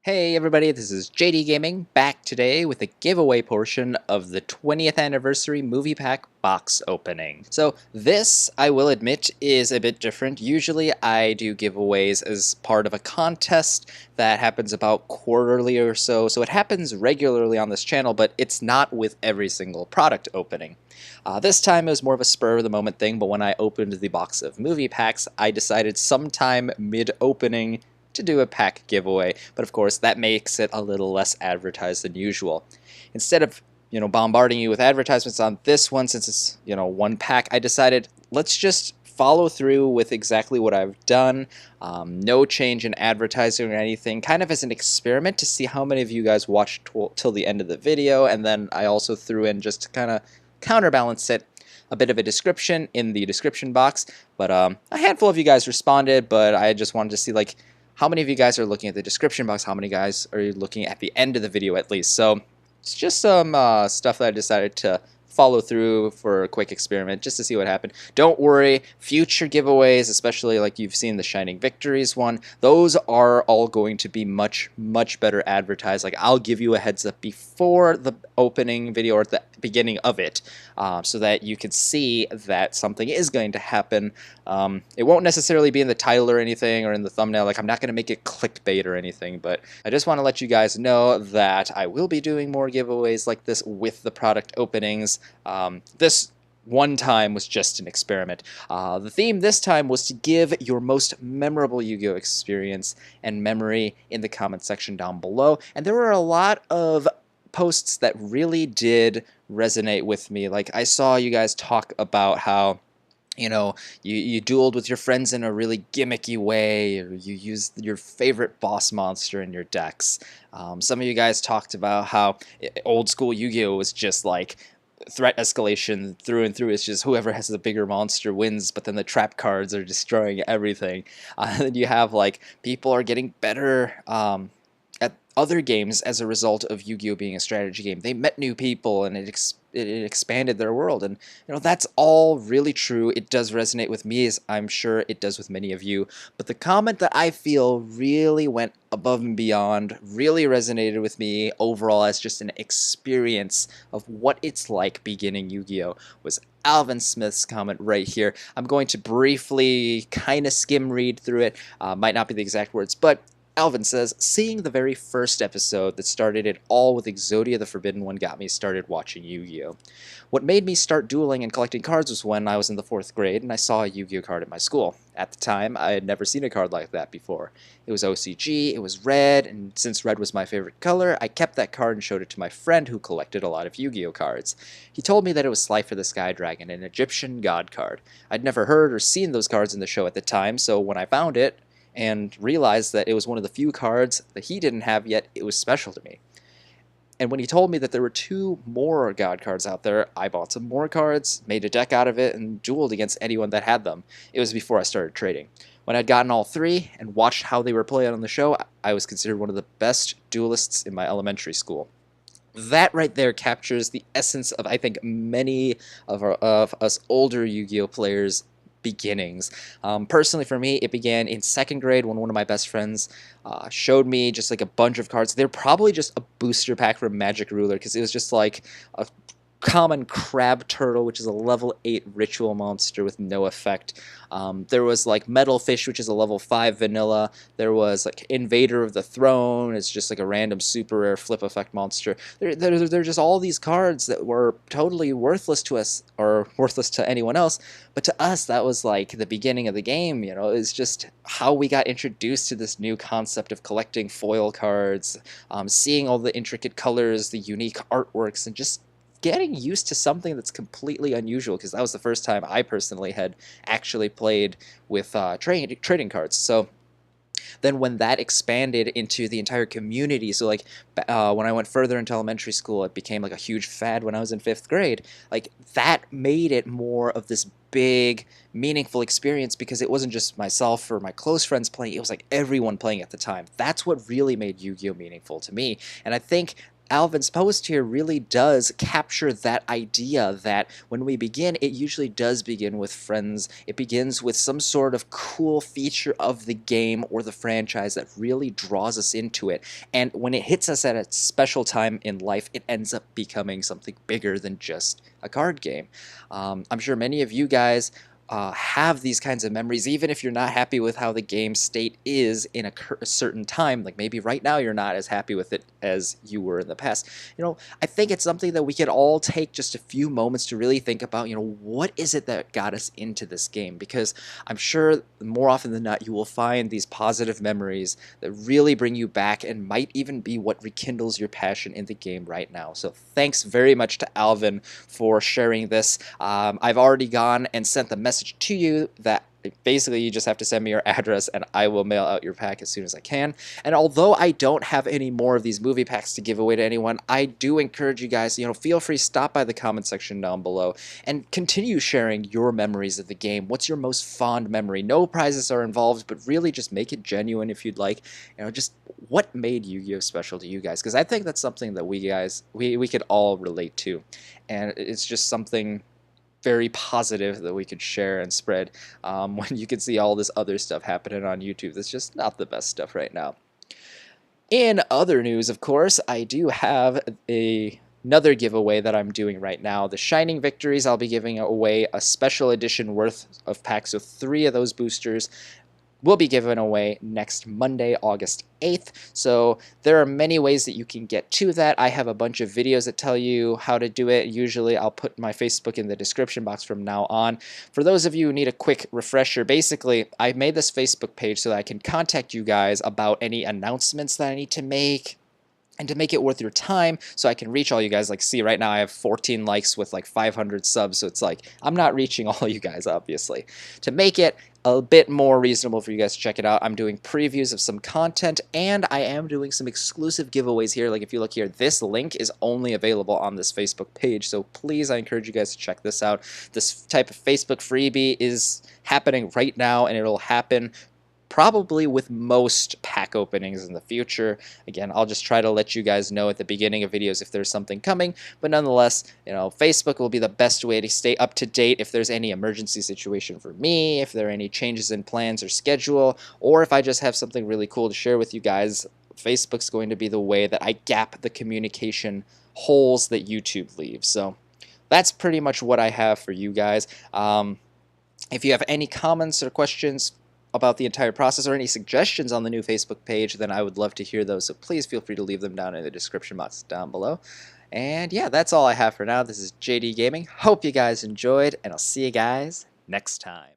Hey everybody, this is JDGaming back today with a giveaway portion of the 20th anniversary movie pack box opening. So this, I will admit, is a bit different. Usually I do giveaways as part of a contest that happens about quarterly or so it happens regularly on this channel, but it's not with every single product opening. This time it was more of a spur of the moment thing, but when I opened the box of movie packs, I decided sometime mid-opening to do a pack giveaway, but of course that makes it a little less advertised than usual. Instead of bombarding you with advertisements on this one, since it's one pack, I decided let's just follow through with exactly what I've done. No change in advertising or anything, kind of as an experiment to see how many of you guys watched till the end of the video, and then I also threw in, just to kind of counterbalance it, a bit of a description in the description box. But a handful of you guys responded, but I just wanted to see how many of you guys are looking at the description box, how many guys are looking at the end of the video at least. So it's just some stuff that I decided to follow through for a quick experiment just to see what happened. Don't worry, future giveaways, especially like you've seen the Shining Victories one, those are all going to be much better advertised. Like, I'll give you a heads up before the opening video or at the beginning of it, so that you can see that something is going to happen. It won't necessarily be in the title or anything or in the thumbnail. Like, I'm not going to make it clickbait or anything, but I just want to let you guys know that I will be doing more giveaways like this with the product openings. This one time was just an experiment. The theme this time was to give your most memorable Yu-Gi-Oh! Experience and memory in the comment section down below, and there were a lot of posts that really did resonate with me. Like, I saw you guys talk about how you dueled with your friends in a really gimmicky way, or you used your favorite boss monster in your decks. Some of you guys talked about how old school Yu-Gi-Oh! Was just like threat escalation through and through. It's just whoever has the bigger monster wins, but then the trap cards are destroying everything. And you have people are getting better at other games as a result of Yu-Gi-Oh! Being a strategy game. They met new people and it expanded their world, and that's all really true. It does resonate with me, as I'm sure it does with many of you. But the comment that I feel really went above and beyond, really resonated with me overall as just an experience of what it's like beginning Yu-Gi-Oh! Was Alvin Smith's comment right here. I'm going to briefly kind of skim read through it. Might not be the exact words, but Alvin says, "Seeing the very first episode that started it all with Exodia the Forbidden One got me started watching Yu-Gi-Oh! What made me start dueling and collecting cards was when I was in the 4th grade and I saw a Yu-Gi-Oh! Card at my school. At the time, I had never seen a card like that before. It was OCG, it was red, and since red was my favorite color, I kept that card and showed it to my friend who collected a lot of Yu-Gi-Oh! Cards. He told me that it was Slifer the Sky Dragon, an Egyptian god card. I'd never heard or seen those cards in the show at the time, so when I found it, and realized that it was one of the few cards that he didn't have yet, it was special to me. And when he told me that there were 2 more god cards out there, I bought some more cards, made a deck out of it, and dueled against anyone that had them. It was before I started trading. When I'd gotten all 3 and watched how they were played on the show, I was considered one of the best duelists in my elementary school." That right there captures the essence of, I think, many of us older Yu-Gi-Oh! Players' beginnings. Personally for me, it began in 2nd grade when one of my best friends showed me just a bunch of cards. They're probably just a booster pack from Magic Ruler, because it was just like a common crab turtle, which is a level 8 ritual monster with no effect. There was Metal Fish, which is a level 5 vanilla. There was Invader of the Throne. It's just a random super rare flip effect monster. There are just all these cards that were totally worthless to us, or worthless to anyone else, but to us that was the beginning of the game. It's just how we got introduced to this new concept of collecting foil cards, seeing all the intricate colors, the unique artworks, and just getting used to something that's completely unusual, because that was the first time I personally had actually played with trading cards. So then when that expanded into the entire community, so when I went further into elementary school, it became a huge fad when I was in 5th grade. That made it more of this big, meaningful experience, because it wasn't just myself or my close friends playing, it was everyone playing at the time. That's what really made Yu-Gi-Oh! Meaningful to me, and I think Alvin's post here really does capture that idea that when we begin, it usually does begin with friends. It begins with some sort of cool feature of the game or the franchise that really draws us into it. And when it hits us at a special time in life, it ends up becoming something bigger than just a card game. I'm sure many of you guys have these kinds of memories, even if you're not happy with how the game state is in a certain time. Like maybe right now you're not as happy with it as you were in the past. I think it's something that we could all take just a few moments to really think about. What is it that got us into this game? Because I'm sure more often than not, you will find these positive memories that really bring you back and might even be what rekindles your passion in the game right now. So thanks very much to Alvin for sharing this. I've already gone and sent the message to you that basically you just have to send me your address and I will mail out your pack as soon as I can. And although I don't have any more of these movie packs to give away to anyone, I do encourage you guys, feel free to stop by the comment section down below and continue sharing your memories of the game. What's your most fond memory? No prizes are involved, but really just make it genuine if you'd like. Just what made Yu-Gi-Oh special to you guys? Because I think that's something that we could all relate to. And it's just something very positive that we could share and spread when you can see all this other stuff happening on YouTube. That's just not the best stuff right now. In other news, of course, I do have another giveaway that I'm doing right now. The Shining Victories, I'll be giving away a special edition worth of packs. So 3 of those boosters will be given away next Monday, August 8th. So there are many ways that you can get to that. I have a bunch of videos that tell you how to do it. Usually I'll put my Facebook in the description box from now on. For those of you who need a quick refresher, basically I made this Facebook page so that I can contact you guys about any announcements that I need to make, and to make it worth your time so I can reach all you guys. Like, see, right now I have 14 likes with like 500 subs, so it's like I'm not reaching all you guys, obviously. To make it a bit more reasonable for you guys to check it out, I'm doing previews of some content, and I am doing some exclusive giveaways here. Like, if you look here, this link is only available on this Facebook page, so please, I encourage you guys to check this out. This type of Facebook freebie is happening right now, and it'll happen probably with most pack openings in the future. Again, I'll just try to let you guys know at the beginning of videos if there's something coming, but nonetheless, Facebook will be the best way to stay up to date if there's any emergency situation for me, if there are any changes in plans or schedule, or if I just have something really cool to share with you guys. Facebook's going to be the way that I gap the communication holes that YouTube leaves. So that's pretty much what I have for you guys. If you have any comments or questions about the entire process or any suggestions on the new Facebook page, then I would love to hear those. So please feel free to leave them down in the description box down below. And yeah, that's all I have for now. This is JD Gaming. Hope you guys enjoyed, and I'll see you guys next time.